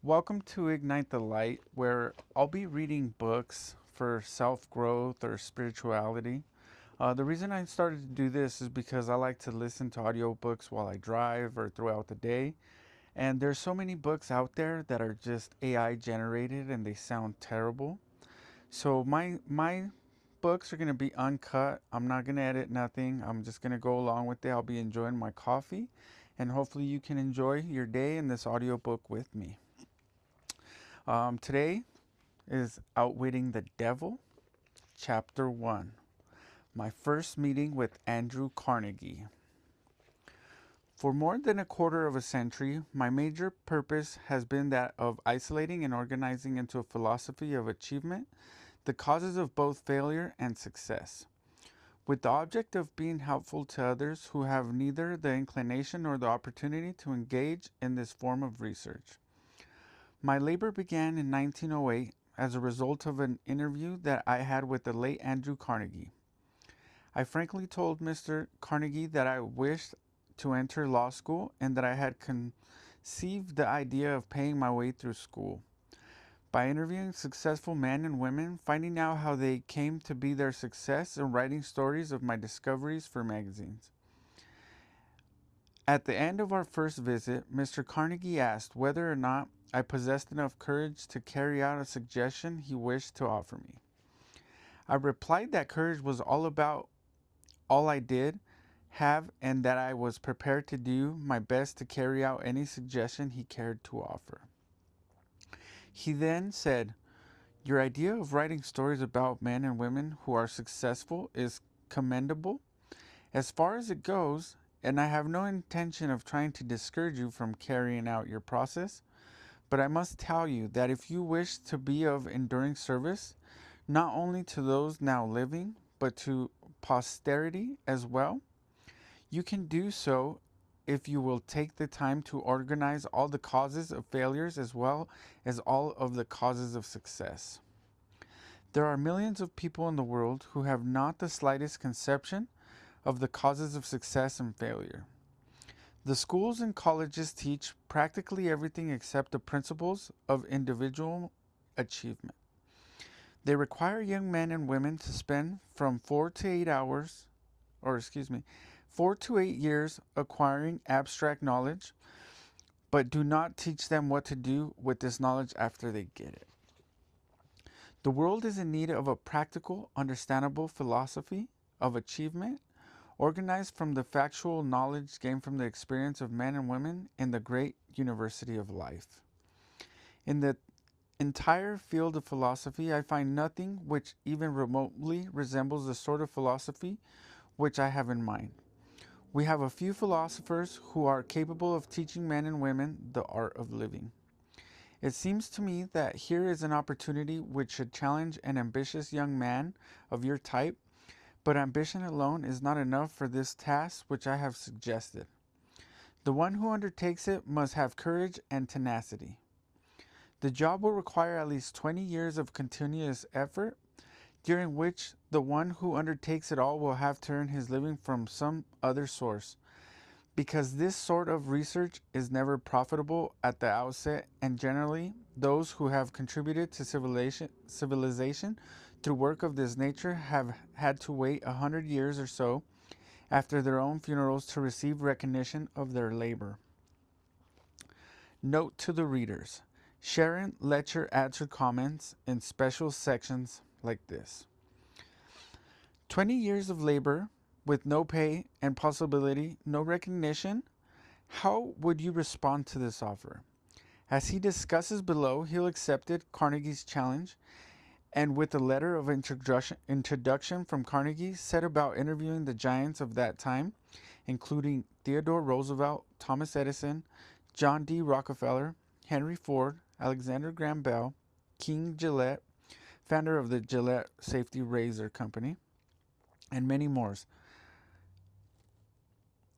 Welcome to Ignite the Light, where I'll be reading books for self growth or spirituality. The reason I started to do this is because I like to listen to audiobooks while I drive or throughout the day. And there's so many books out there that are just AI generated and they sound terrible. So my books are going to be uncut. I'm not going to edit nothing. I'm just going to go along with it. I'll be enjoying my coffee, and hopefully you can enjoy your day in this audiobook with me. Today is Outwitting the Devil, Chapter 1. My first meeting with Andrew Carnegie. For more than a quarter of a century, my major purpose has been that of isolating and organizing into a philosophy of achievement the causes of both failure and success, with the object of being helpful to others who have neither the inclination nor the opportunity to engage in this form of research. My labor began in 1908 as a result of an interview that I had with the late Andrew Carnegie. I frankly told Mr. Carnegie that I wished to enter law school and that I had conceived the idea of paying my way through school. By interviewing successful men and women, finding out how they came to be their success, and writing stories of my discoveries for magazines. At the end of our first visit, Mr. Carnegie asked whether or not I possessed enough courage to carry out a suggestion he wished to offer me. I replied that courage was all I did have and that I was prepared to do my best to carry out any suggestion he cared to offer. He then said, "Your idea of writing stories about men and women who are successful is commendable as far as it goes, and I have no intention of trying to discourage you from carrying out your process. But I must tell you that if you wish to be of enduring service, not only to those now living, but to posterity as well, you can do so if you will take the time to organize all the causes of failures as well as all of the causes of success. There are millions of people in the world who have not the slightest conception of the causes of success and failure. The schools and colleges teach practically everything except the principles of individual achievement. They require young men and women to spend from 4 to 8 years acquiring abstract knowledge, but do not teach them what to do with this knowledge after they get it. The world is in need of a practical, understandable philosophy of achievement organized from the factual knowledge gained from the experience of men and women in the great university of life. In the entire field of philosophy, I find nothing which even remotely resembles the sort of philosophy which I have in mind. We have a few philosophers who are capable of teaching men and women the art of living. It seems to me that here is an opportunity which should challenge an ambitious young man of your type, but ambition alone is not enough for this task which I have suggested. The one who undertakes it must have courage and tenacity. The job will require at least 20 years of continuous effort, during which the one who undertakes it all will have to earn his living from some other source, because this sort of research is never profitable at the outset, and generally those who have contributed to civilization through work of this nature have had to wait 100 years or so after their own funerals to receive recognition of their labor." Note to the readers: Sharon let your answer comments in special sections like this. 20 years of labor with no pay and possibility, no recognition. How would you respond to this offer? As he discusses below, Hill accepted Carnegie's challenge and with a letter of introduction from Carnegie set about interviewing the giants of that time, including Theodore Roosevelt, Thomas Edison, John D. Rockefeller, Henry Ford, Alexander Graham Bell, King Gillette, founder of the Gillette Safety Razor Company, and many more.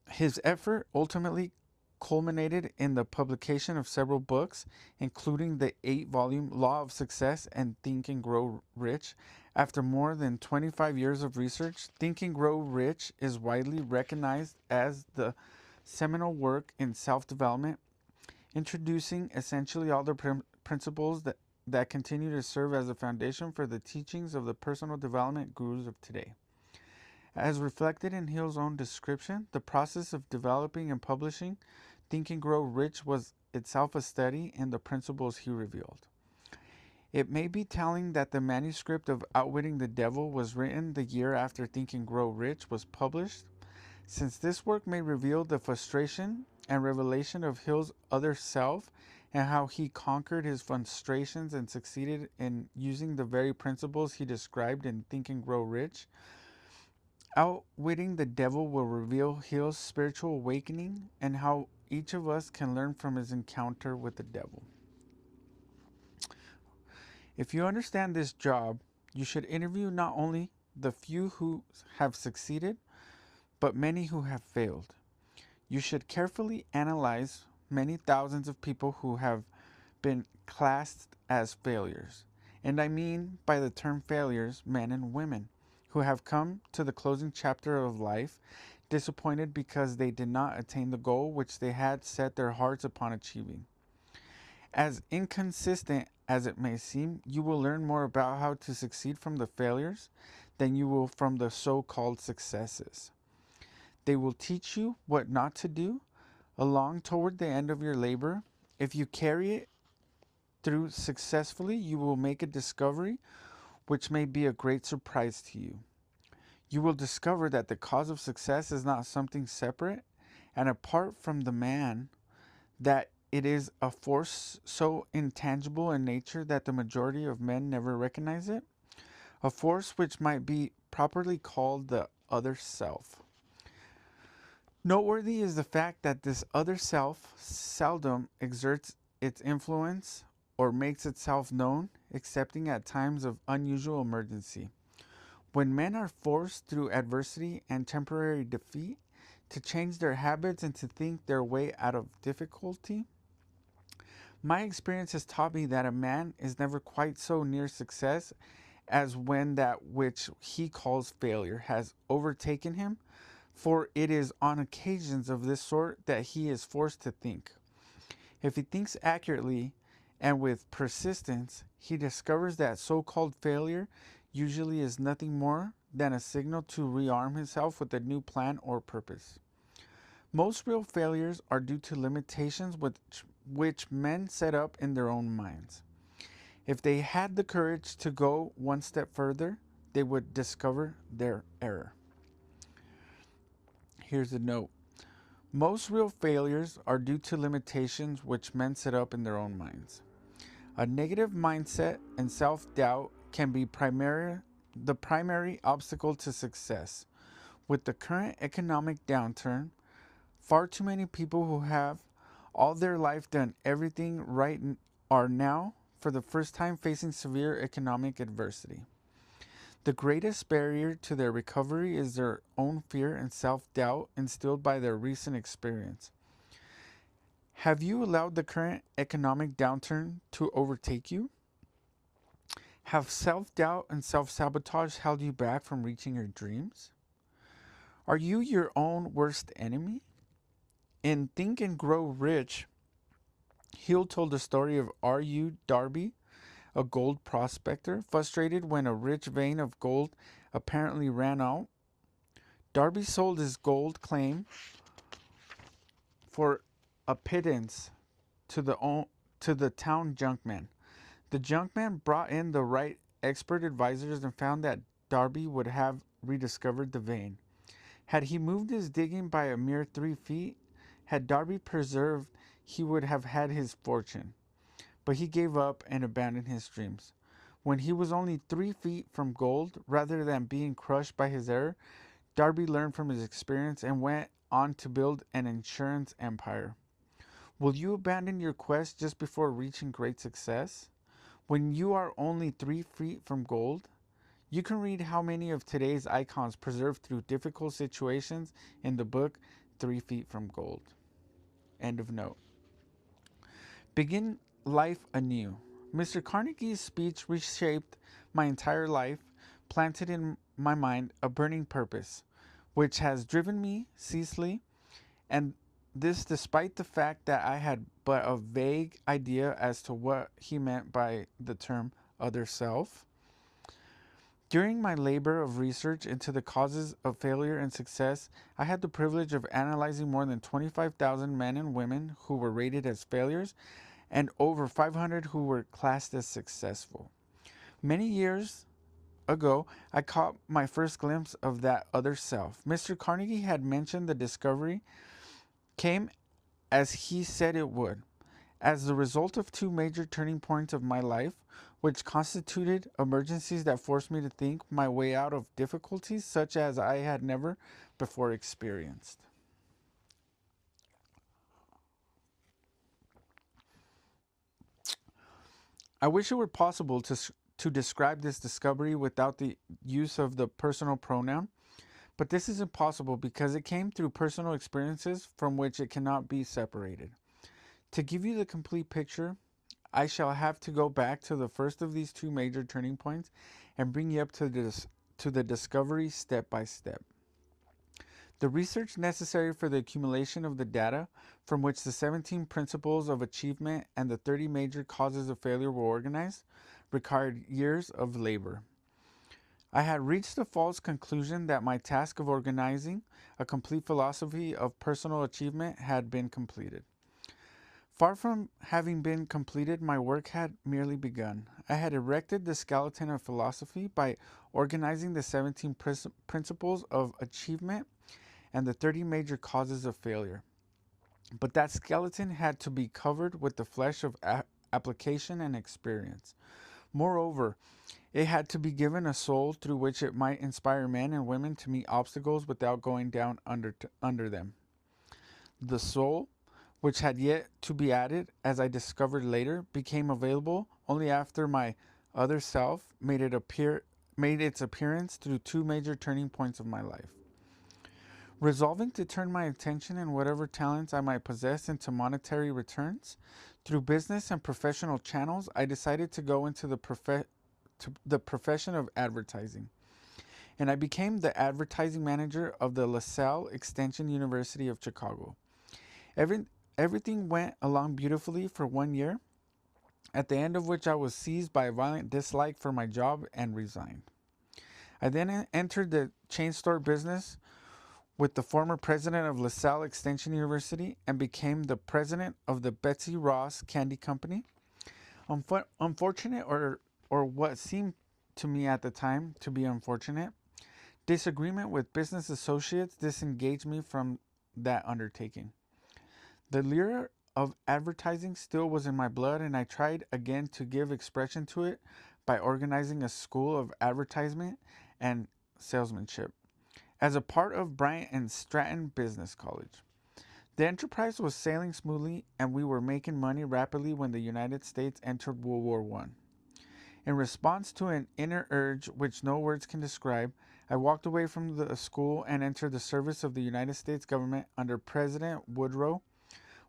His effort ultimately culminated in the publication of several books, including the 8-volume Law of Success and Think and Grow Rich. After more than 25 years of research, Think and Grow Rich is widely recognized as the seminal work in self-development. introducing essentially all the principles that continue to serve as a foundation for the teachings of the personal development gurus of today. As reflected in Hill's own description, the process of developing and publishing Think and Grow Rich was itself a study in the principles he revealed. It may be telling that the manuscript of Outwitting the Devil was written the year after Think and Grow Rich was published, since this work may reveal the frustration and revelation of Hill's other self and how he conquered his frustrations and succeeded in using the very principles he described in Think and Grow Rich. Outwitting the Devil will reveal Hill's spiritual awakening and how each of us can learn from his encounter with the devil. If you understand this job, you should interview not only the few who have succeeded, but many who have failed. You should carefully analyze many thousands of people who have been classed as failures. And I mean by the term failures, men and women, who have come to the closing chapter of life disappointed because they did not attain the goal which they had set their hearts upon achieving. As inconsistent as it may seem, you will learn more about how to succeed from the failures than you will from the so-called successes. They will teach you what not to do along toward the end of your labor. If you carry it through successfully, you will make a discovery which may be a great surprise to you. You will discover that the cause of success is not something separate and apart from the man, that it is a force so intangible in nature that the majority of men never recognize it, a force which might be properly called the other self. Noteworthy is the fact that this other self seldom exerts its influence or makes itself known, excepting at times of unusual emergency. When men are forced through adversity and temporary defeat to change their habits and to think their way out of difficulty, my experience has taught me that a man is never quite so near success as when that which he calls failure has overtaken him, for it is on occasions of this sort that he is forced to think. If he thinks accurately and with persistence, he discovers that so-called failure usually is nothing more than a signal to rearm himself with a new plan or purpose. Most real failures are due to limitations which men set up in their own minds. If they had the courage to go one step further, they would discover their error. Here's a note. Most real failures are due to limitations which men set up in their own minds. A negative mindset and self-doubt can be the primary obstacle to success. With the current economic downturn, far too many people who have all their life done everything right are now, for the first time, facing severe economic adversity. The greatest barrier to their recovery is their own fear and self-doubt instilled by their recent experience. Have you allowed the current economic downturn to overtake you? Have self-doubt and self-sabotage held you back from reaching your dreams? Are you your own worst enemy? In Think and Grow Rich, Hill told the story of R.U. Darby, a gold prospector, frustrated when a rich vein of gold apparently ran out. Darby sold his gold claim for a pittance to the town junkman. The junkman brought in the right expert advisors and found that Darby would have rediscovered the vein. Had he moved his digging by a mere 3 feet, had Darby persevered, he would have had his fortune. But he gave up and abandoned his dreams. When he was only 3 feet from gold, rather than being crushed by his error, Darby learned from his experience and went on to build an insurance empire. Will you abandon your quest just before reaching great success? When you are only 3 feet from gold? You can read how many of today's icons persevered through difficult situations in the book 3 Feet from Gold. End of note. Begin life anew. Mr. Carnegie's speech reshaped my entire life, planted in my mind a burning purpose, which has driven me ceaselessly, and this despite the fact that I had but a vague idea as to what he meant by the term other self. During my labor of research into the causes of failure and success, I had the privilege of analyzing more than 25,000 men and women who were rated as failures and over 500 who were classed as successful. Many years ago, I caught my first glimpse of that other self. Mr. Carnegie had mentioned the discovery came as he said it would, as the result of two major turning points of my life, which constituted emergencies that forced me to think my way out of difficulties such as I had never before experienced. I wish it were possible to describe this discovery without the use of the personal pronoun, but this is impossible because it came through personal experiences from which it cannot be separated. To give you the complete picture, I shall have to go back to the first of these two major turning points and bring you up to the discovery step by step. The research necessary for the accumulation of the data from which the 17 principles of achievement and the 30 major causes of failure were organized required years of labor. I had reached the false conclusion that my task of organizing a complete philosophy of personal achievement had been completed. Far from having been completed, my work had merely begun. I had erected the skeleton of philosophy by organizing the 17 principles of achievement and the 30 major causes of failure. But that skeleton had to be covered with the flesh of application and experience. Moreover, it had to be given a soul through which it might inspire men and women to meet obstacles without going down under them. The soul, which had yet to be added, as I discovered later, became available only after my other self made its appearance through two major turning points of my life. Resolving to turn my attention and whatever talents I might possess into monetary returns, through business and professional channels, I decided to go into the profession of advertising. And I became the advertising manager of the LaSalle Extension University of Chicago. Everything went along beautifully for 1 year, at the end of which I was seized by a violent dislike for my job and resigned. I then entered the chain store business with the former president of LaSalle Extension University and became the president of the Betsy Ross Candy Company. Unfortunate, or what seemed to me at the time to be unfortunate, disagreement with business associates disengaged me from that undertaking. The lure of advertising still was in my blood, and I tried again to give expression to it by organizing a school of advertisement and salesmanship as a part of Bryant and Stratton Business College. The enterprise was sailing smoothly, and we were making money rapidly when the United States entered World War I. In response to an inner urge which no words can describe, I walked away from the school and entered the service of the United States government under President Woodrow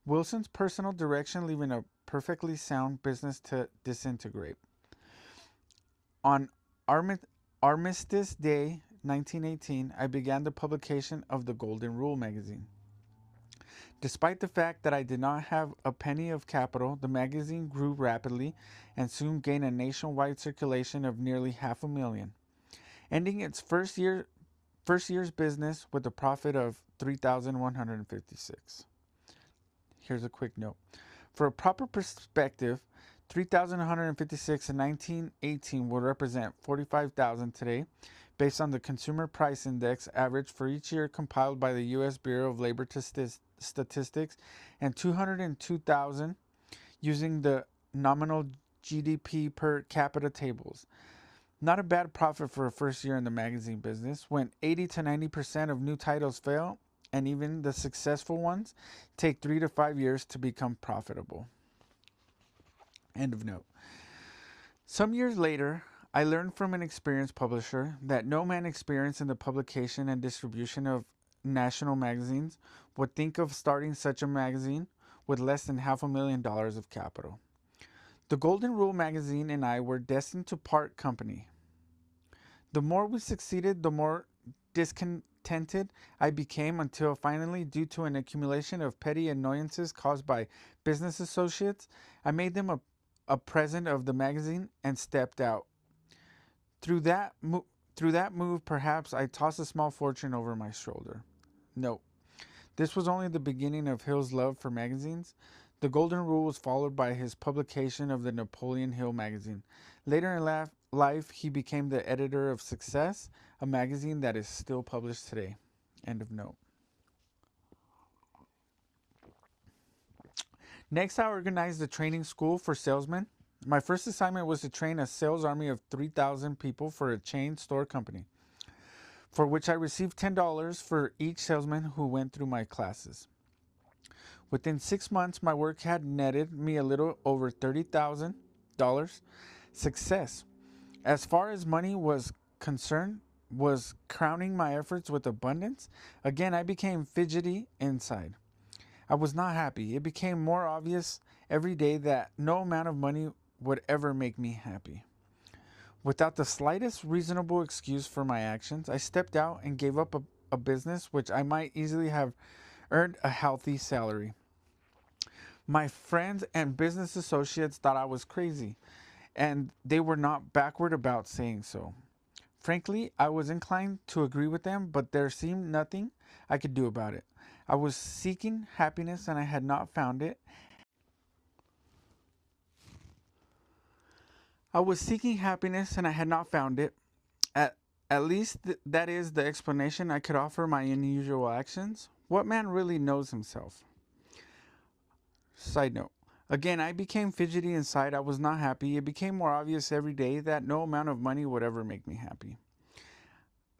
Wilson's personal direction, leaving a perfectly sound business to disintegrate. On Armistice Day 1918, I began the publication of the Golden Rule magazine. Despite the fact that I did not have a penny of capital, the magazine grew rapidly and soon gained a nationwide circulation of nearly 500,000, ending its first year's business with a profit of $3,156. Here's a quick note. For a proper perspective, 3,156 in 1918 would represent 45,000 today, based on the Consumer Price Index average for each year compiled by the U.S. Bureau of Labor Statistics, and 202,000 using the nominal GDP per capita tables. Not a bad profit for a first year in the magazine business, when 80 to 90% of new titles fail, and even the successful ones take 3 to 5 years to become profitable. End of note. Some years later, I learned from an experienced publisher that no man experienced in the publication and distribution of national magazines would think of starting such a magazine with less than $500,000 of capital. The Golden Rule magazine and I were destined to part company. The more we succeeded, the more discontented I became until finally, due to an accumulation of petty annoyances caused by business associates, I made them a present of the magazine and stepped out. Through that, through that move, perhaps I tossed a small fortune over my shoulder. No, this was only the beginning of Hill's love for magazines. The Golden Rule was followed by his publication of the Napoleon Hill magazine. Later in life, he became the editor of Success, a magazine that is still published today. End of note. Next, I organized a training school for salesmen. My first assignment was to train a sales army of 3,000 people for a chain store company, for which I received $10 for each salesman who went through my classes. Within 6 months, my work had netted me a little over $30,000 success. As far as money was concerned, was crowning my efforts with abundance. Again, I became fidgety inside. I was not happy. It became more obvious every day that no amount of money would ever make me happy. Without the slightest reasonable excuse for my actions, I stepped out and gave up a business which I might easily have earned a healthy salary. My friends and business associates thought I was crazy, and they were not backward about saying so. Frankly, I was inclined to agree with them, but there seemed nothing I could do about it. I was seeking happiness and I had not found it. I was seeking happiness and I had not found it. At, at least that is the explanation I could offer my unusual actions. What man really knows himself? Side note. Again, I became fidgety inside. I was not happy. It became more obvious every day that no amount of money would ever make me happy.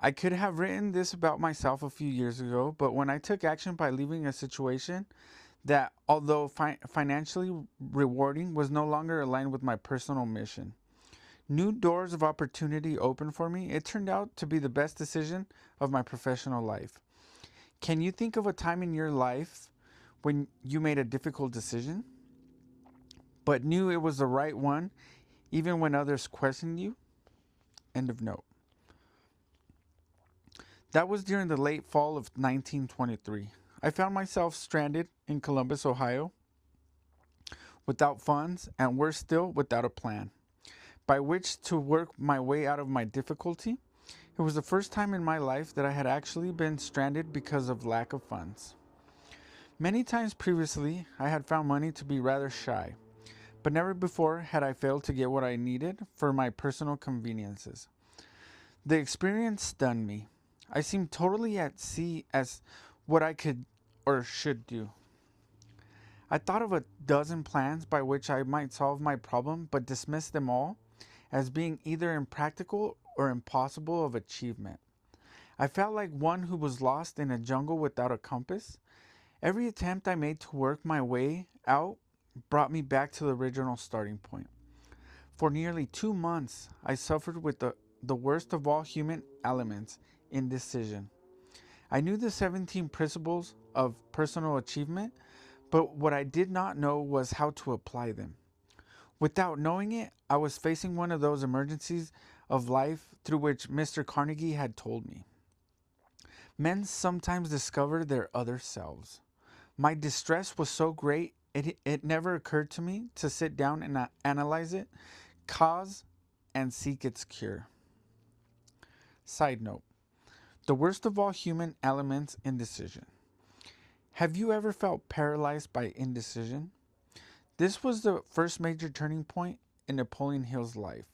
I could have written this about myself a few years ago, but when I took action by leaving a situation that, although financially rewarding, was no longer aligned with my personal mission, new doors of opportunity opened for me. It turned out to be the best decision of my professional life. Can you think of a time in your life when you made a difficult decision, but knew it was the right one, even when others questioned you? End of note. That was during the late fall of 1923. I found myself stranded in Columbus, Ohio, without funds, and worse still, without a plan by which to work my way out of my difficulty. It was the first time in my life that I had actually been stranded because of lack of funds. Many times previously, I had found money to be rather shy, but never before had I failed to get what I needed for my personal conveniences. The experience stunned me. I seemed totally at sea as what I could or should do. I thought of a dozen plans by which I might solve my problem, but dismissed them all as being either impractical or impossible of achievement. I felt like one who was lost in a jungle without a compass. Every attempt I made to work my way out brought me back to the original starting point. For nearly 2 months, I suffered with the worst of all human elements, indecision. I knew the 17 principles of personal achievement, but what I did not know was how to apply them. Without knowing it, I was facing one of those emergencies of life through which Mr. Carnegie had told me. Men sometimes discover their other selves. My distress was so great, it never occurred to me to sit down and analyze it, cause, and seek its cure. Side note. The worst of all human elements, indecision. Have you ever felt paralyzed by indecision? This was the first major turning point in Napoleon Hill's life.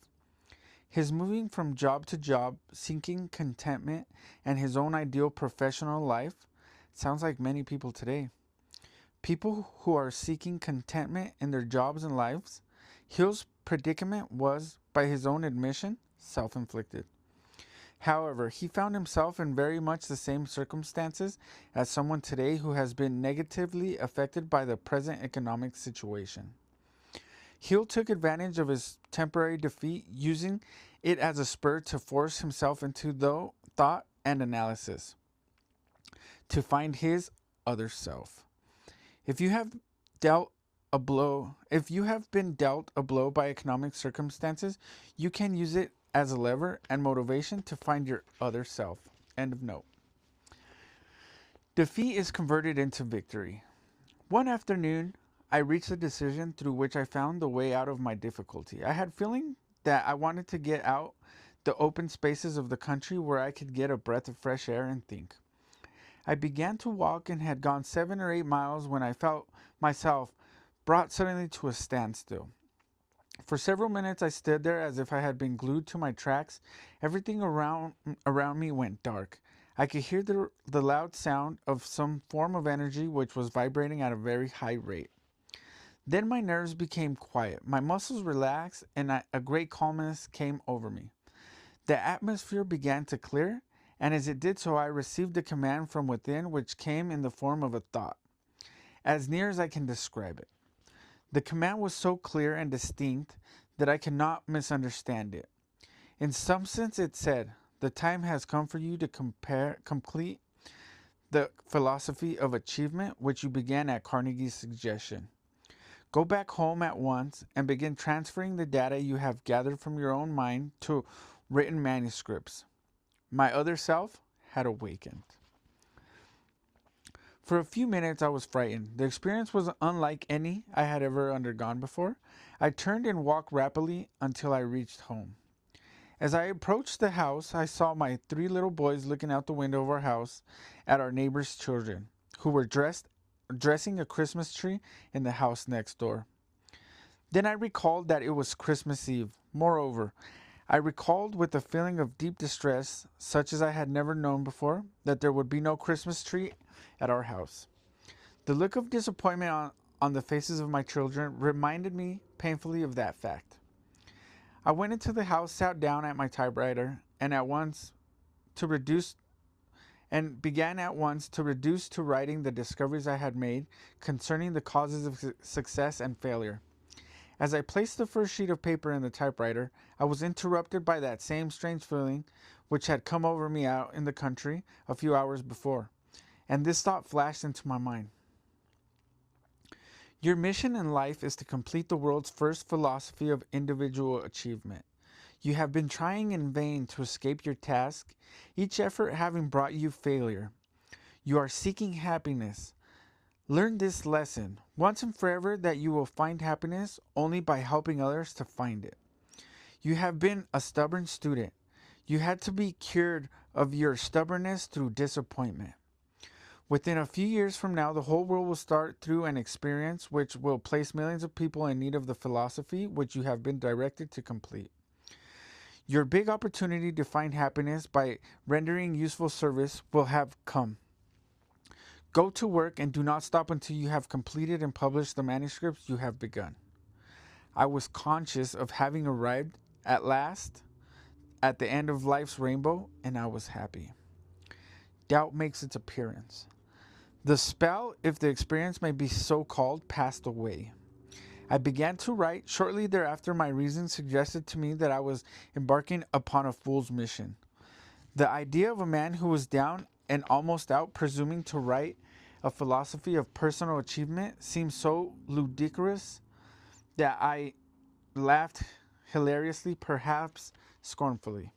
His moving from job to job, seeking contentment and his own ideal professional life sounds like many people today. People who are seeking contentment in their jobs and lives. Hill's predicament was, by his own admission, self-inflicted. However, he found himself in very much the same circumstances as someone today who has been negatively affected by the present economic situation. Hill took advantage of his temporary defeat, using it as a spur to force himself into thought and analysis, to find his other self. If you have been dealt a blow by economic circumstances, you can use it as a lever and motivation to find your other self. End of note. Defeat is converted into victory. One afternoon, I reached a decision through which I found the way out of my difficulty. I had feeling that I wanted to get out the open spaces of the country where I could get a breath of fresh air and think. I began to walk and had gone 7 or 8 miles when I felt myself brought suddenly to a standstill. For several minutes I stood there as if I had been glued to my tracks. Everything around me went dark. I could hear the loud sound of some form of energy which was vibrating at a very high rate. Then my nerves became quiet. My muscles relaxed and a great calmness came over me. The atmosphere began to clear, and as it did so I received a command from within which came in the form of a thought, as near as I can describe it. The command was so clear and distinct that I cannot misunderstand it. In some sense it said, "The time has come for you to complete the philosophy of achievement which you began at Carnegie's suggestion. Go back home at once and begin transferring the data you have gathered from your own mind to written manuscripts." My other self had awakened. For a few minutes I was frightened. The experience was unlike any I had ever undergone before. I turned and walked rapidly until I reached home. As I approached the house, I saw my 3 little boys looking out the window of our house at our neighbor's children, who were dressing a Christmas tree in the house next door. Then I recalled that it was Christmas Eve. Moreover, I recalled with a feeling of deep distress, such as I had never known before, that there would be no Christmas tree at our house. The look of disappointment on the faces of my children reminded me painfully of that fact. I went into the house, sat down at my typewriter, and began at once to reduce to writing the discoveries I had made concerning the causes of success and failure. As I placed the first sheet of paper in the typewriter, I was interrupted by that same strange feeling which had come over me out in the country a few hours before, and this thought flashed into my mind. Your mission in life is to complete the world's first philosophy of individual achievement. You have been trying in vain to escape your task, each effort having brought you failure. You are seeking happiness. Learn this lesson, once and forever, that you will find happiness only by helping others to find it. You have been a stubborn student. You had to be cured of your stubbornness through disappointment. Within a few years from now, the whole world will start through an experience which will place millions of people in need of the philosophy which you have been directed to complete. Your big opportunity to find happiness by rendering useful service will have come. Go to work and do not stop until you have completed and published the manuscripts you have begun. I was conscious of having arrived at last at the end of life's rainbow, and I was happy. Doubt makes its appearance. The spell, if the experience may be so called, passed away. I began to write. Shortly thereafter, my reason suggested to me that I was embarking upon a fool's mission. The idea of a man who was down and almost out, presuming to write a philosophy of personal achievement, seemed so ludicrous that I laughed hilariously, perhaps scornfully.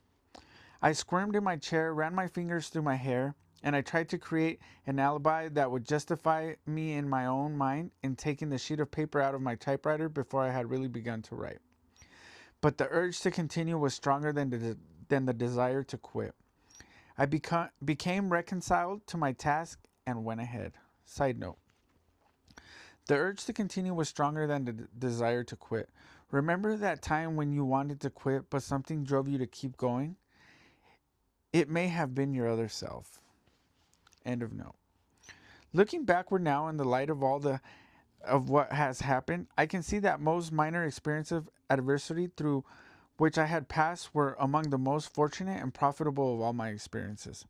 I squirmed in my chair, ran my fingers through my hair, and I tried to create an alibi that would justify me in my own mind in taking the sheet of paper out of my typewriter before I had really begun to write. But the urge to continue was stronger than the desire to quit. I became reconciled to my task and went ahead. Side note. The urge to continue was stronger than the desire to quit. Remember that time when you wanted to quit, but something drove you to keep going? It may have been your other self. End of note. Looking backward now in the light of of what has happened, I can see that most minor experiences of adversity through which I had passed were among the most fortunate and profitable of all my experiences.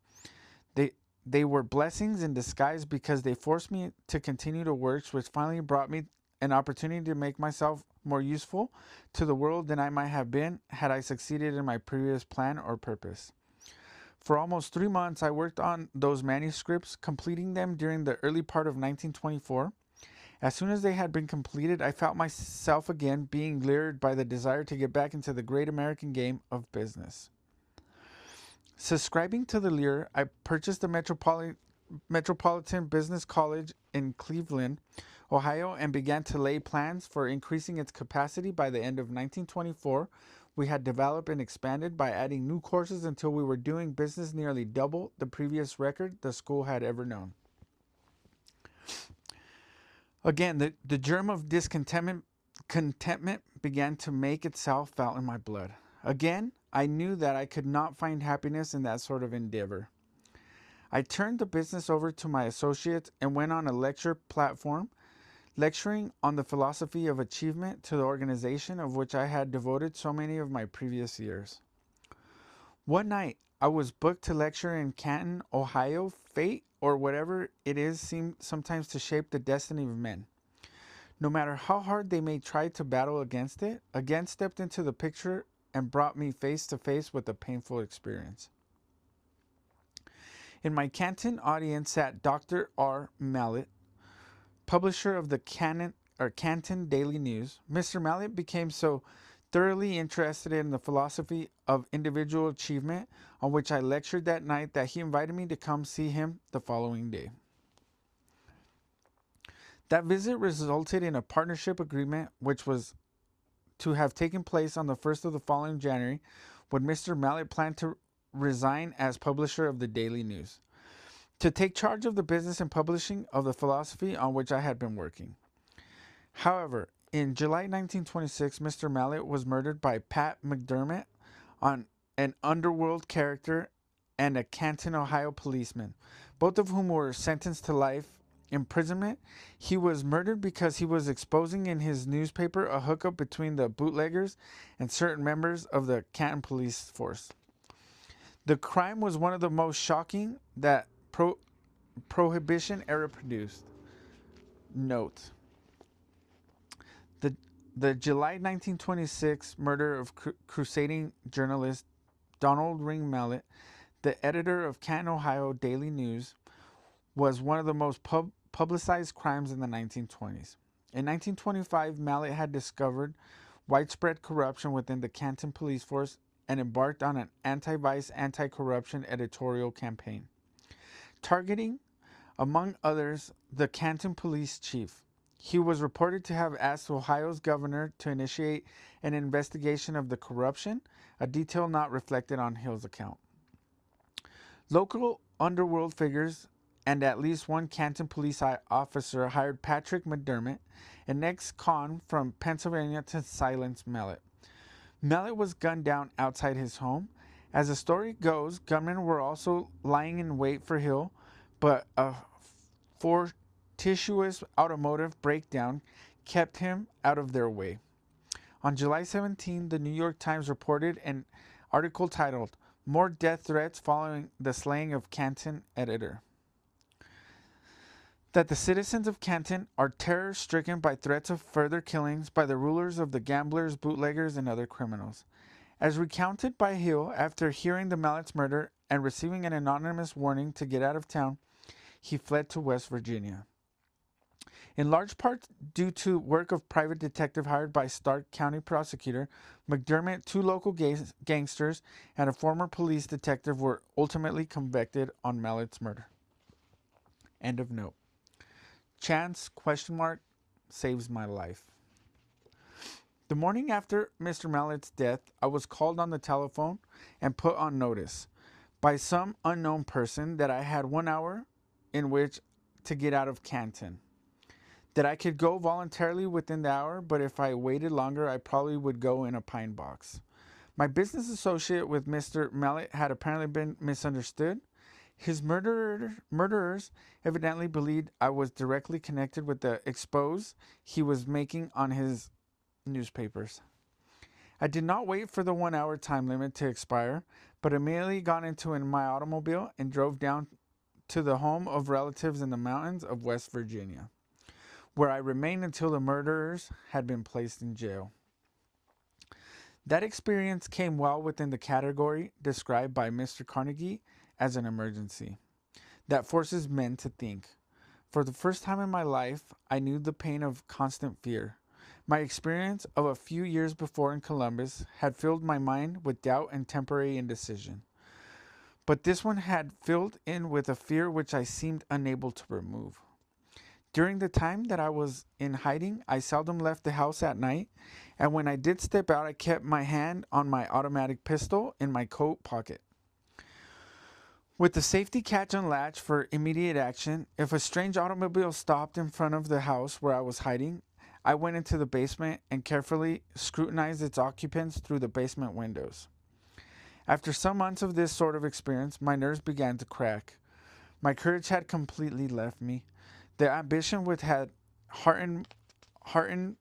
They were blessings in disguise because they forced me to continue the works which finally brought me an opportunity to make myself more useful to the world than I might have been had I succeeded in my previous plan or purpose. For almost 3 months, I worked on those manuscripts, completing them during the early part of 1924. As soon as they had been completed, I felt myself again being lured by the desire to get back into the great American game of business. Subscribing to the lure, I purchased the Metropolitan Business College in Cleveland, Ohio, and began to lay plans for increasing its capacity. By the end of 1924, we had developed and expanded by adding new courses until we were doing business nearly double the previous record the school had ever known. Again, the germ of contentment began to make itself felt in my blood. Again, I knew that I could not find happiness in that sort of endeavor. I turned the business over to my associates and went on a lecture platform, lecturing on the philosophy of achievement to the organization of which I had devoted so many of my previous years. One night, I was booked to lecture in Canton, Ohio. Fate, or whatever it is, seemed sometimes to shape the destiny of men. No matter how hard they may try to battle against it, again stepped into the picture and brought me face to face with a painful experience. In my Canton audience sat Dr. R. Mallet, publisher of the Canton Daily News. Mr. Mallet became so thoroughly interested in the philosophy of individual achievement, on which I lectured that night, that he invited me to come see him the following day. That visit resulted in a partnership agreement which was to have taken place on the 1st of the following January, when Mr. Mallet planned to resign as publisher of the Daily News, to take charge of the business and publishing of the philosophy on which I had been working. However, in July 1926, Mr. Mallet was murdered by Pat McDermott, an underworld character, and a Canton, Ohio policeman, both of whom were sentenced to life imprisonment. He was murdered because he was exposing in his newspaper a hookup between the bootleggers and certain members of the Canton police force. The crime was one of the most shocking that Prohibition era produced. Note: The July 1926 murder of crusading journalist Donald Ring Mallet, the editor of Canton, Ohio Daily News, was one of the most publicized crimes in the 1920s. In 1925, Mallet had discovered widespread corruption within the Canton police force and embarked on an anti-vice, anti-corruption editorial campaign, targeting, among others, the Canton police chief. He was reported to have asked Ohio's governor to initiate an investigation of the corruption, a detail not reflected on Hill's account. Local underworld figures and at least one Canton police officer hired Patrick McDermott, an ex-con from Pennsylvania, to silence Mallet. Mallet was gunned down outside his home. As the story goes, gunmen were also lying in wait for Hill, but a fortuitous automotive breakdown kept him out of their way. On July 17, the New York Times reported an article titled, "More Death Threats Following the Slaying of Canton Editor," that the citizens of Canton are terror-stricken by threats of further killings by the rulers of the gamblers, bootleggers, and other criminals. As recounted by Hill, after hearing the Mallet's murder and receiving an anonymous warning to get out of town, he fled to West Virginia. In large part due to work of private detective hired by Stark County prosecutor McDermott, 2 local gangsters, and a former police detective were ultimately convicted on Mallet's murder. End of note. Chance, ? Saves my life. The morning after Mr. Mallet's death, I was called on the telephone and put on notice by some unknown person that I had 1 hour in which to get out of Canton. That I could go voluntarily within the hour, but if I waited longer, I probably would go in a pine box. My business associate with Mr. Mallet had apparently been misunderstood. His murderers evidently believed I was directly connected with the expose he was making on his newspapers. I did not wait for the 1 hour time limit to expire, but immediately got into my automobile and drove down to the home of relatives in the mountains of West Virginia, where I remained until the murderers had been placed in jail. That experience came well within the category described by Mr. Carnegie as an emergency that forces men to think. For the first time in my life, I knew the pain of constant fear. My experience of a few years before in Columbus had filled my mind with doubt and temporary indecision. but this one had filled in with a fear which I seemed unable to remove. During the time that I was in hiding, I seldom left the house at night, and when I did step out, I kept my hand on my automatic pistol in my coat pocket. With the safety catch unlatched for immediate action, if a strange automobile stopped in front of the house where I was hiding, I went into the basement and carefully scrutinized its occupants through the basement windows. After some months of this sort of experience, my nerves began to crack. My courage had completely left me. The ambition which had heartened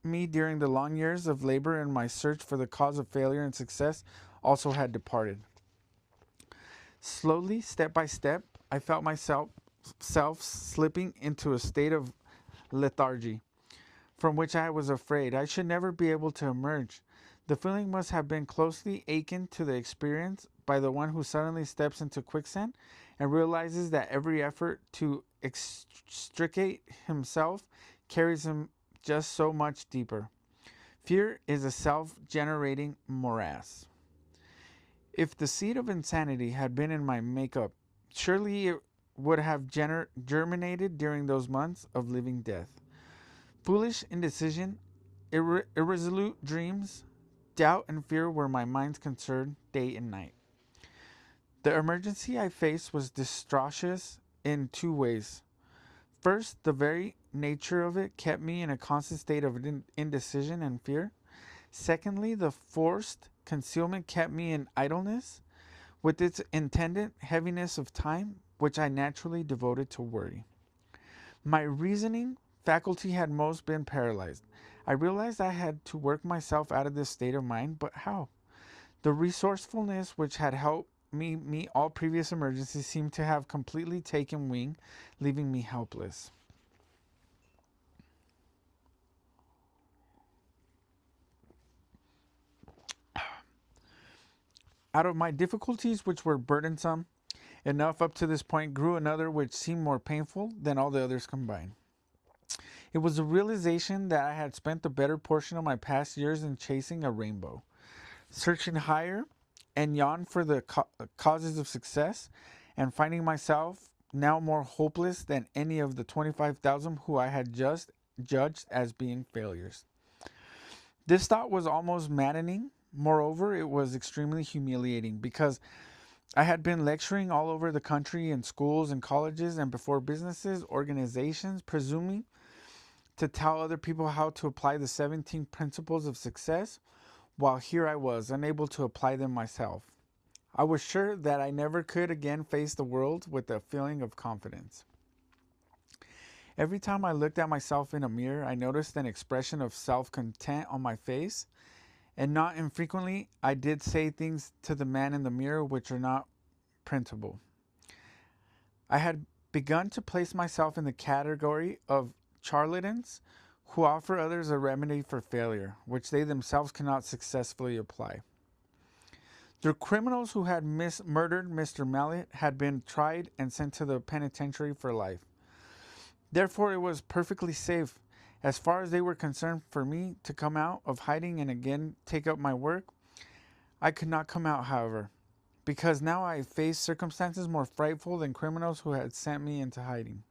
me during the long years of labor in my search for the cause of failure and success also had departed. Slowly, step by step, I felt myself slipping into a state of lethargy, from which I was afraid I should never be able to emerge. The feeling must have been closely akin to the experience by the one who suddenly steps into quicksand and realizes that every effort to extricate himself carries him just so much deeper. Fear is a self-generating morass. If the seed of insanity had been in my makeup, surely it would have germinated during those months of living death. Foolish indecision, irresolute dreams, doubt and fear were my mind's concern day and night. The emergency I faced was disastrous in two ways. First, the very nature of it kept me in a constant state of indecision and fear. Secondly, the forced concealment kept me in idleness, with its attendant heaviness of time, which I naturally devoted to worry. My reasoning faculty had most been paralyzed. I realized I had to work myself out of this state of mind, but how? The resourcefulness which had helped me meet all previous emergencies seemed to have completely taken wing, leaving me helpless. Out of my difficulties, which were burdensome enough up to this point, grew another which seemed more painful than all the others combined. It was the realization that I had spent the better portion of my past years in chasing a rainbow, searching higher and yon for the causes of success, and finding myself now more hopeless than any of the 25,000 who I had just judged as being failures. This thought was almost maddening. Moreover, it was extremely humiliating because I had been lecturing all over the country in schools and colleges and before businesses, organizations, presuming to tell other people how to apply the 17 principles of success, while here I was, unable to apply them myself. I was sure that I never could again face the world with a feeling of confidence. Every time I looked at myself in a mirror, I noticed an expression of self-content on my face, and not infrequently I did say things to the man in the mirror which are not printable. I had begun to place myself in the category of charlatans who offer others a remedy for failure, which they themselves cannot successfully apply. The criminals who had murdered Mr. Mallet had been tried and sent to the penitentiary for life. Therefore, it was perfectly safe, as far as they were concerned, for me to come out of hiding and again take up my work. I could not come out, however, because now I faced circumstances more frightful than criminals who had sent me into hiding.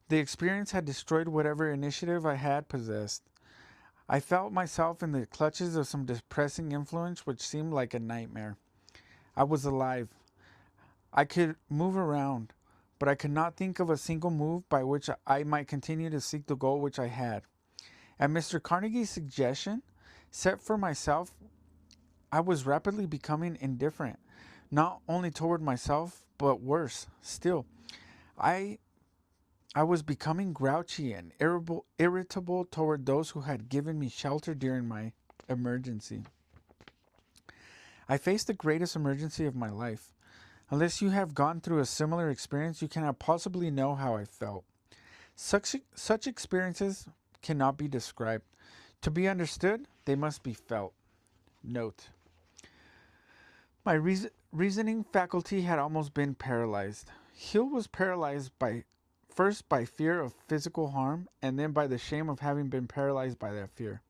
The experience had destroyed whatever initiative I had possessed. I felt myself in the clutches of some depressing influence which seemed like a nightmare. I was alive. I could move around, but I could not think of a single move by which I might continue to seek the goal which I had. At Mr. Carnegie's suggestion, set for myself, I was rapidly becoming indifferent, not only toward myself, but worse still. I was becoming grouchy and irritable toward those who had given me shelter during my emergency. I faced the greatest emergency of my life. Unless you have gone through a similar experience, you cannot possibly know how I felt. Such experiences cannot be described. To be understood, they must be felt. Note: my reasoning faculty had almost been paralyzed. Hill was paralyzed first by fear of physical harm, and then by the shame of having been paralyzed by that fear.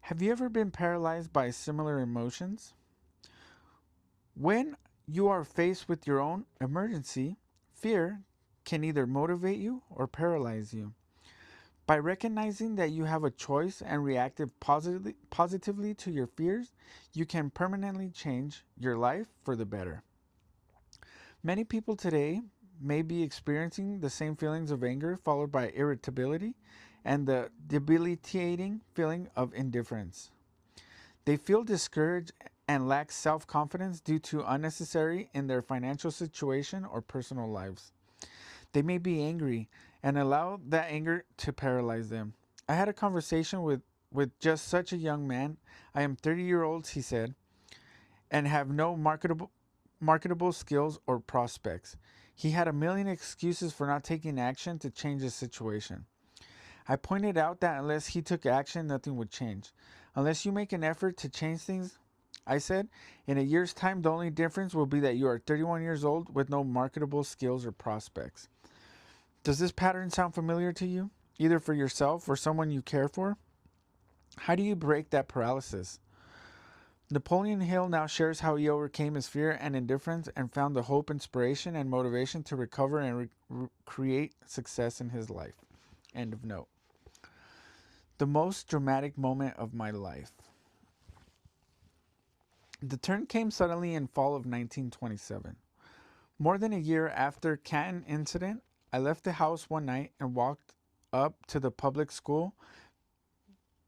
Have you ever been paralyzed by similar emotions? When you are faced with your own emergency, fear can either motivate you or paralyze you. By recognizing that you have a choice and reacting positively to your fears, you can permanently change your life for the better. Many people today may be experiencing the same feelings of anger, followed by irritability and the debilitating feeling of indifference. They feel discouraged and lack self confidence due to unnecessary in their financial situation or personal lives. They may be angry and allow that anger to paralyze them. I had a conversation with just such a young man. I am 30-year-old, he said, and have no marketable skills or prospects. He had a million excuses for not taking action to change his situation. I pointed out that unless he took action, nothing would change. Unless you make an effort to change things, I said, in a year's time, the only difference will be that you are 31 years old with no marketable skills or prospects. Does this pattern sound familiar to you, either for yourself or someone you care for? How do you break that paralysis? Napoleon Hill now shares how he overcame his fear and indifference and found the hope, inspiration, and motivation to recover and create success in his life. End of note. The most dramatic moment of my life. The turn came suddenly in fall of 1927. More than a year after Canton incident, I left the house one night and walked up to the public school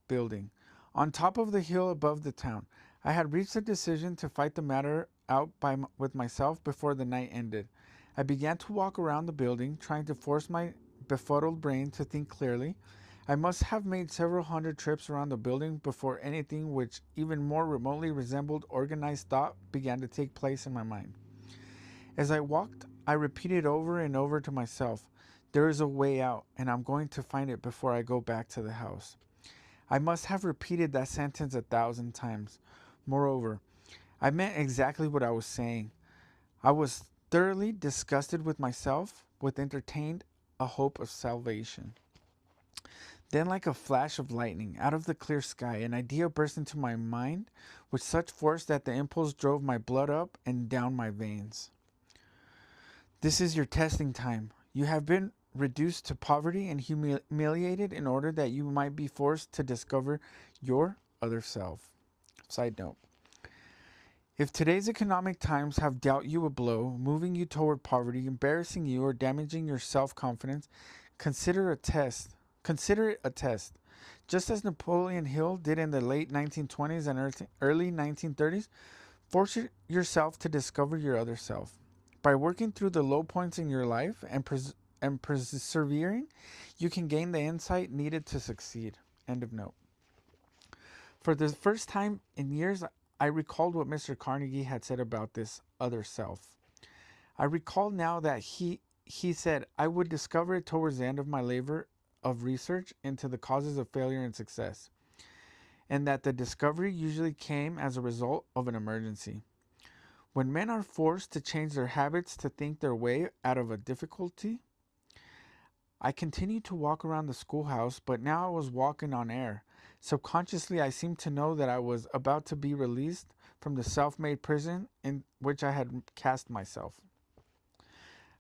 building. On top of the hill above the town, I had reached a decision to fight the matter out with myself before the night ended. I began to walk around the building, trying to force my befuddled brain to think clearly. I must have made several hundred trips around the building before anything which even more remotely resembled organized thought began to take place in my mind. As I walked, I repeated over and over to myself, "There is a way out, and I'm going to find it before I go back to the house." I must have repeated that sentence 1,000 times. Moreover, I meant exactly what I was saying. I was thoroughly disgusted with myself, with entertained a hope of salvation. Then, like a flash of lightning out of the clear sky, an idea burst into my mind with such force that the impulse drove my blood up and down my veins. This is your testing time. You have been reduced to poverty and humiliated in order that you might be forced to discover your other self. Side note. If today's economic times have dealt you a blow, moving you toward poverty, embarrassing you, or damaging your self-confidence, consider it a test. Just as Napoleon Hill did in the late 1920s and early 1930s, force yourself to discover your other self. By working through the low points in your life and persevering, you can gain the insight needed to succeed. End of note. For the first time in years, I recalled what Mr. Carnegie had said about this other self. I recall now that he said I would discover it towards the end of my labor of research into the causes of failure and success, and that the discovery usually came as a result of an emergency. When men are forced to change their habits to think their way out of a difficulty, I continued to walk around the schoolhouse, but now I was walking on air. Subconsciously, I seemed to know that I was about to be released from the self-made prison in which I had cast myself.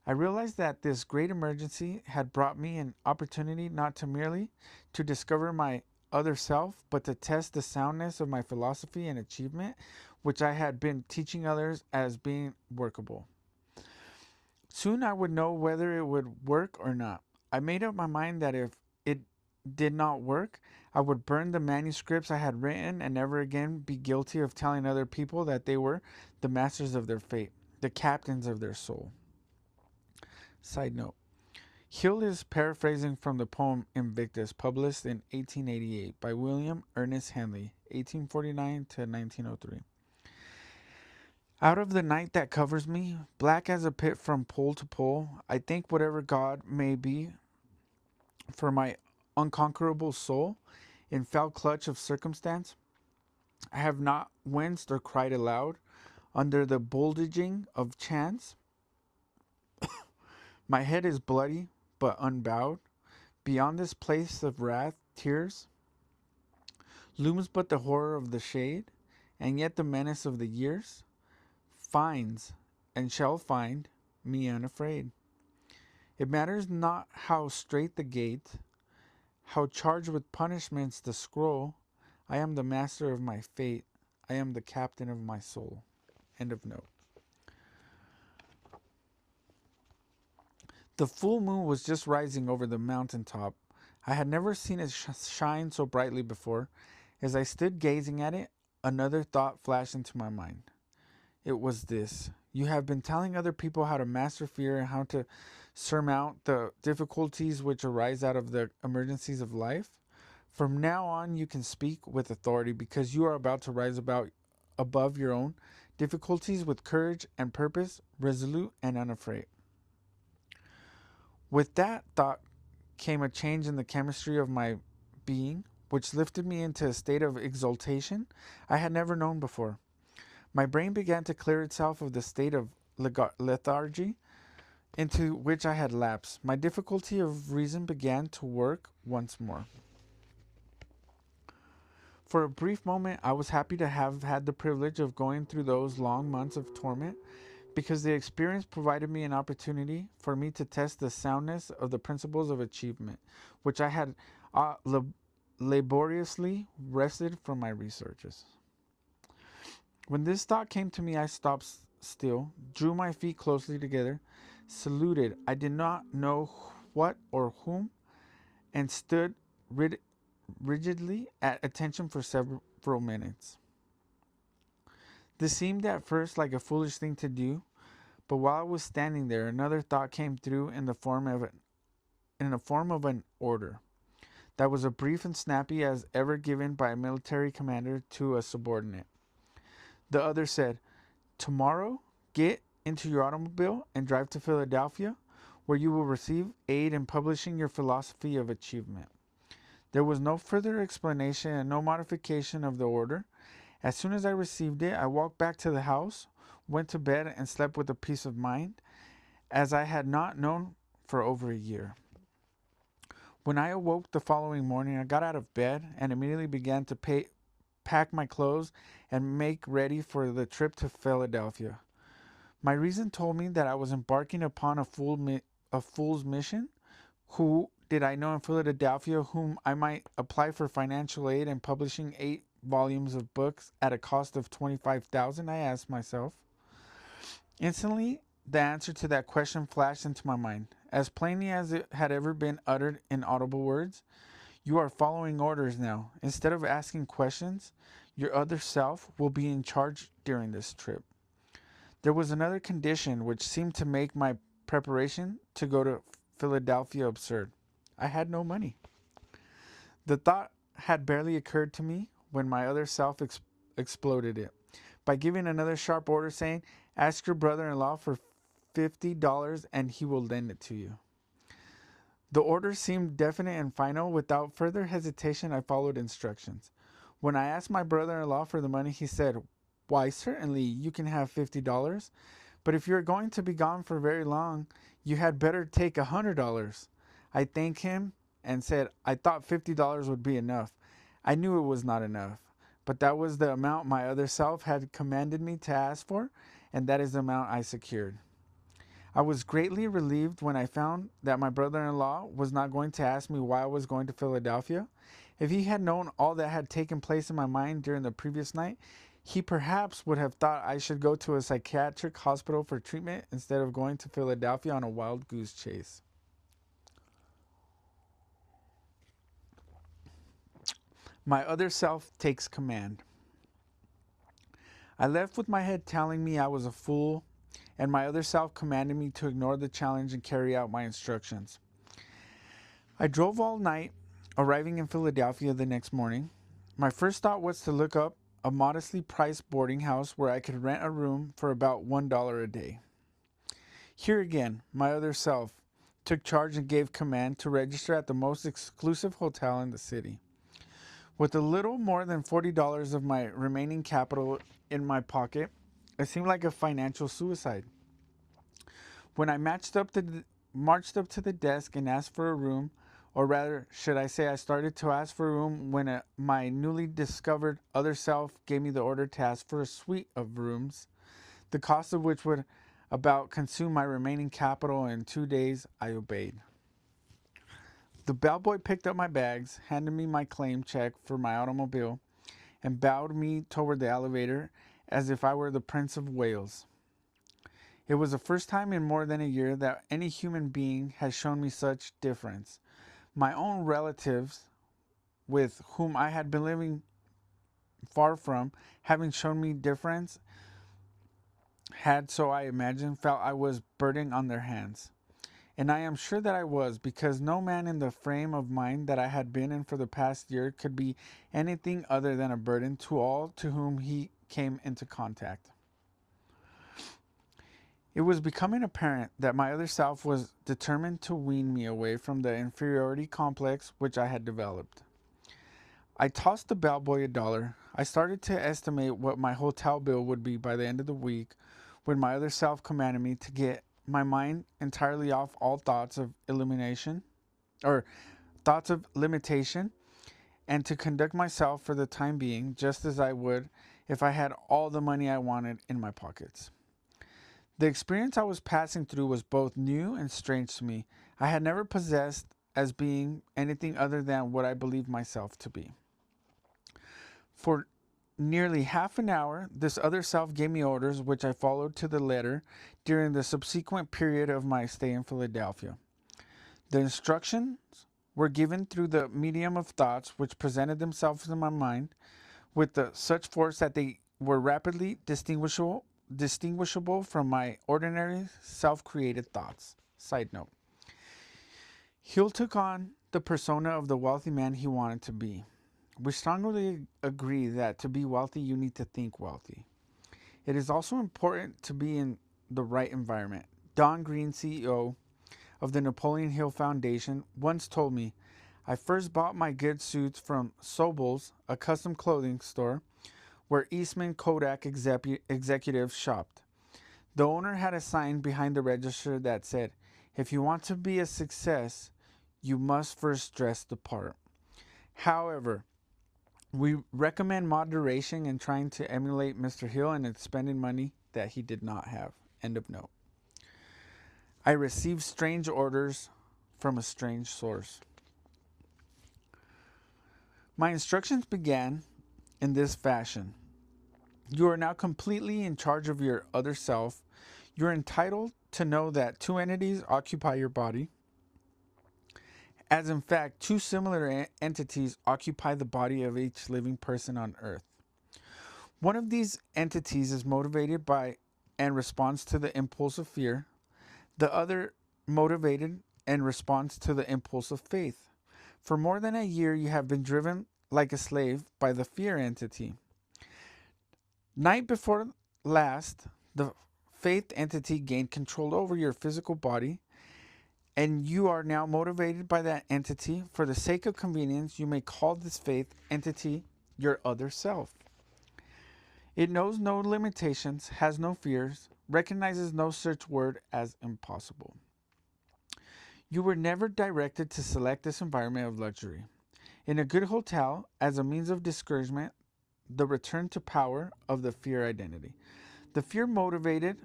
I realized that this great emergency had brought me an opportunity not to merely to discover my other self, but to test the soundness of my philosophy and achievement, which I had been teaching others as being workable. Soon I would know whether it would work or not. I made up my mind that if it did not work, I would burn the manuscripts I had written and never again be guilty of telling other people that they were the masters of their fate, the captains of their soul. Side note. Hill is paraphrasing from the poem Invictus, published in 1888 by William Ernest Henley, 1849 to 1903. Out of the night that covers me, black as a pit from pole to pole, I thank whatever God may be for my unconquerable soul in foul clutch of circumstance. I have not winced or cried aloud under the bulging of chance. My head is bloody but unbowed. Beyond this place of wrath, tears, looms but the horror of the shade, and yet the menace of the years finds and shall find me unafraid. It matters not how strait the gate, how charged with punishments the scroll. I am the master of my fate. I am the captain of my soul. End of note. The full moon was just rising over the mountain top. I had never seen it shine so brightly before. As I stood gazing at it, another thought flashed into my mind. It was this: you have been telling other people how to master fear and how to surmount the difficulties which arise out of the emergencies of life. From now on, you can speak with authority because you are about to rise above your own difficulties with courage and purpose, resolute and unafraid. With that thought came a change in the chemistry of my being, which lifted me into a state of exaltation I had never known before. My brain began to clear itself of the state of lethargy into which I had lapsed. My difficulty of reason began to work once more. For a brief moment, I was happy to have had the privilege of going through those long months of torment, because the experience provided me an opportunity for me to test the soundness of the principles of achievement, which I had laboriously wrested from my researches. When this thought came to me, I stopped still, drew my feet closely together, saluted I did not know what or whom, and stood rigidly at attention for several minutes. This seemed at first like a foolish thing to do, but while I was standing there, another thought came through in the form of an order that was as brief and snappy as ever given by a military commander to a subordinate. The other said, "Tomorrow, get into your automobile and drive to Philadelphia, where you will receive aid in publishing your philosophy of achievement." There was no further explanation and no modification of the order. As soon as I received it, I walked back to the house, went to bed, and slept with a peace of mind, as I had not known for over a year. When I awoke the following morning, I got out of bed and immediately began to pack my clothes and make ready for the trip to Philadelphia. My reason told me that I was embarking upon a fool's mission. Who did I know in Philadelphia whom I might apply for financial aid in publishing 8 volumes of books at a cost of $25,000? I asked myself. Instantly, the answer to that question flashed into my mind, as plainly as it had ever been uttered in audible words. You are following orders now. Instead of asking questions, your other self will be in charge during this trip. There was another condition which seemed to make my preparation to go to Philadelphia absurd. I had no money. The thought had barely occurred to me when my other self exploded it by giving another sharp order saying, "Ask your brother-in-law for $50 and he will lend it to you." The order seemed definite and final. Without further hesitation, I followed instructions. When I asked my brother-in-law for the money, he said, "Why, certainly, you can have $50, but if you're going to be gone for very long, you had better take $100. I thanked him and said I thought $50 would be enough. I knew it was not enough, but that was the amount my other self had commanded me to ask for, and that is the amount I secured. I was greatly relieved when I found that my brother-in-law was not going to ask me why I was going to Philadelphia. If he had known all that had taken place in my mind during the previous night, he perhaps would have thought I should go to a psychiatric hospital for treatment instead of going to Philadelphia on a wild goose chase. My other self takes command. I left with my head telling me I was a fool, and my other self commanded me to ignore the challenge and carry out my instructions. I drove all night, arriving in Philadelphia the next morning. My first thought was to look up a modestly priced boarding house where I could rent a room for about $1 a day. Here again, my other self took charge and gave command to register at the most exclusive hotel in the city. With a little more than $40 of my remaining capital in my pocket, it seemed like a financial suicide. When I marched up to the desk and asked for a room, or rather, should I say I started to ask for a room when my newly discovered other self gave me the order to ask for a suite of rooms, the cost of which would about consume my remaining capital. In 2 days, I obeyed. The bellboy picked up my bags, handed me my claim check for my automobile, and bowed me toward the elevator as if I were the Prince of Wales. It was the first time in more than a year that any human being has shown me such deference. My own relatives, with whom I had been living far from, having shown me deference, had, so I imagined, felt I was burden on their hands. And I am sure that I was, because no man in the frame of mind that I had been in for the past year could be anything other than a burden to all to whom he came into contact. It was becoming apparent that my other self was determined to wean me away from the inferiority complex which I had developed. I tossed the bellboy $1. I started to estimate what my hotel bill would be by the end of the week when my other self commanded me to get my mind entirely off all thoughts of illumination or thoughts of limitation, and to conduct myself for the time being just as I would if I had all the money I wanted in my pockets. The experience I was passing through was both new and strange to me. I had never possessed as being anything other than what I believed myself to be. For nearly half an hour, this other self gave me orders which I followed to the letter during the subsequent period of my stay in Philadelphia. The instructions were given through the medium of thoughts which presented themselves in my mind with such force that they were rapidly distinguishable from my ordinary self-created thoughts. Side note. Hill took on the persona of the wealthy man he wanted to be. We strongly agree that to be wealthy, you need to think wealthy. It is also important to be in the right environment. Don Green, CEO of the Napoleon Hill Foundation, once told me, I first bought my good suits from Sobel's, a custom clothing store, where Eastman Kodak executives shopped. The owner had a sign behind the register that said, if you want to be a success, you must first dress the part. However, we recommend moderation in trying to emulate Mr. Hill and in spending money that he did not have. End of note. I received strange orders from a strange source. My instructions began in this fashion. You are now completely in charge of your other self. You're entitled to know that two entities occupy your body, as in fact, two similar entities occupy the body of each living person on earth. One of these entities is motivated by and responds to the impulse of fear. The other motivated and responds to the impulse of faith. For more than a year, you have been driven like a slave by the fear entity. Night before last, the faith entity gained control over your physical body, and you are now motivated by that entity. For the sake of convenience, you may call this faith entity your other self. It knows no limitations, has no fears, recognizes no such word as impossible. You were never directed to select this environment of luxury. In a good hotel, as a means of discouragement, the return to power of the fear identity. The fear-motivated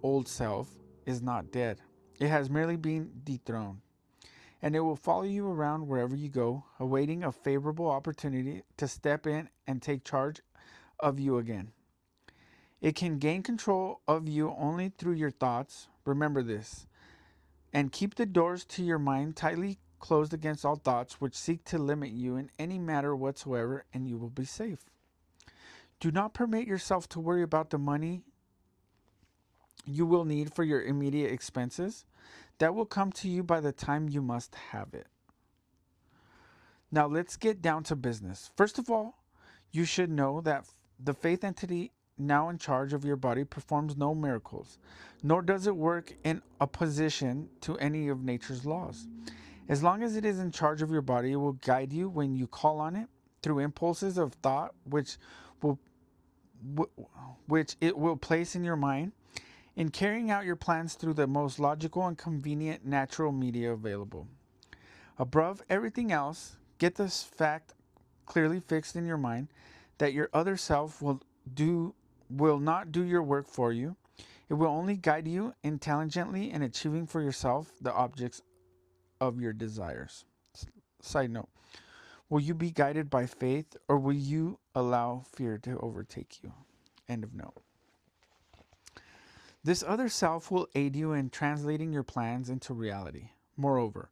old self is not dead. It has merely been dethroned, and it will follow you around wherever you go, awaiting a favorable opportunity to step in and take charge of you again. It can gain control of you only through your thoughts. Remember this, and keep the doors to your mind tightly closed against all thoughts which seek to limit you in any matter whatsoever, and you will be safe. Do not permit yourself to worry about the money you will need for your immediate expenses. That will come to you by the time you must have it. Now let's get down to business. First of all, you should know that the faith entity now in charge of your body performs no miracles, nor does it work in opposition to any of nature's laws. As long as it is in charge of your body, it will guide you when you call on it through impulses of thought which it will place in your mind, in carrying out your plans through the most logical and convenient natural media available. Above everything else, get this fact clearly fixed in your mind that your other self will not do your work for you. It will only guide you intelligently in achieving for yourself the objects of your desires. Side note, will you be guided by faith or will you allow fear to overtake you? End of note. This other self will aid you in translating your plans into reality. Moreover,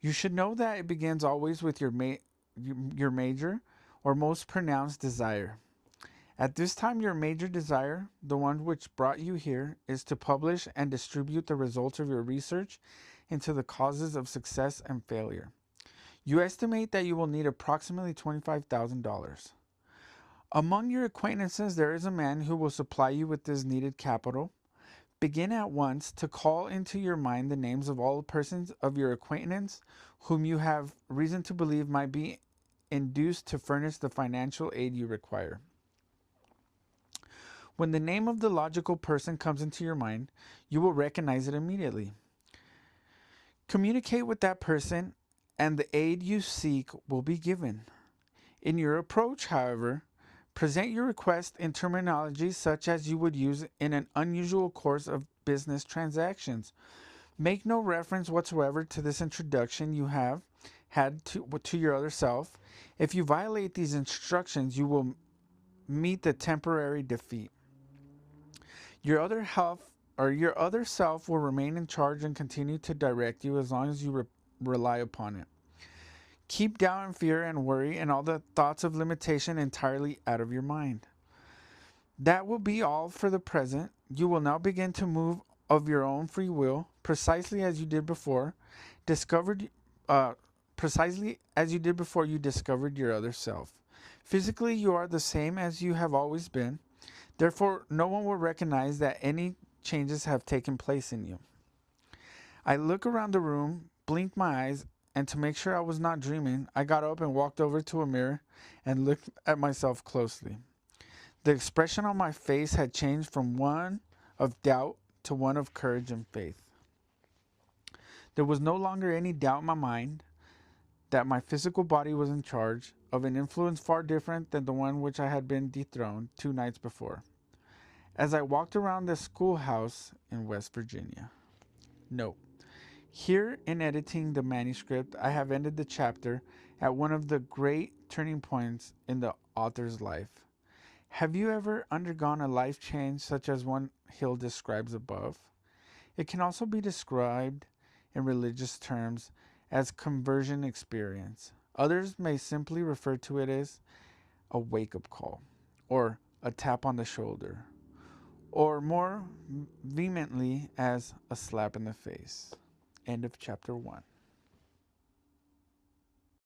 you should know that it begins always with your major or most pronounced desire. At this time, your major desire, the one which brought you here, is to publish and distribute the results of your research into the causes of success and failure. You estimate that you will need approximately $25,000. Among your acquaintances, there is a man who will supply you with this needed capital. Begin at once to call into your mind the names of all persons of your acquaintance whom you have reason to believe might be induced to furnish the financial aid you require. When the name of the logical person comes into your mind, you will recognize it immediately. Communicate with that person, and the aid you seek will be given. In your approach, however, present your request in terminology such as you would use in an unusual course of business transactions. Make no reference whatsoever to this introduction you have had to your other self. If you violate these instructions, you will meet the temporary defeat. Your other self will remain in charge and continue to direct you as long as you rely upon it. Keep doubt and fear and worry and all the thoughts of limitation entirely out of your mind. That will be all for the present. You will now begin to move of your own free will, precisely as you did before you discovered your other self. Physically, you are the same as you have always been. Therefore, no one will recognize that any changes have taken place in you. I look around the room, blinked my eyes, and to make sure I was not dreaming, I got up and walked over to a mirror and looked at myself closely. The expression on my face had changed from one of doubt to one of courage and faith. There was no longer any doubt in my mind that my physical body was in charge of an influence far different than the one which I had been dethroned 2 nights before. As I walked around the schoolhouse in West Virginia. Note: here, in editing the manuscript, I have ended the chapter at one of the great turning points in the author's life. Have you ever undergone a life change such as one Hill describes above? It can also be described in religious terms as conversion experience. Others may simply refer to it as a wake-up call, or a tap on the shoulder, or more vehemently as a slap in the face. End of chapter 1.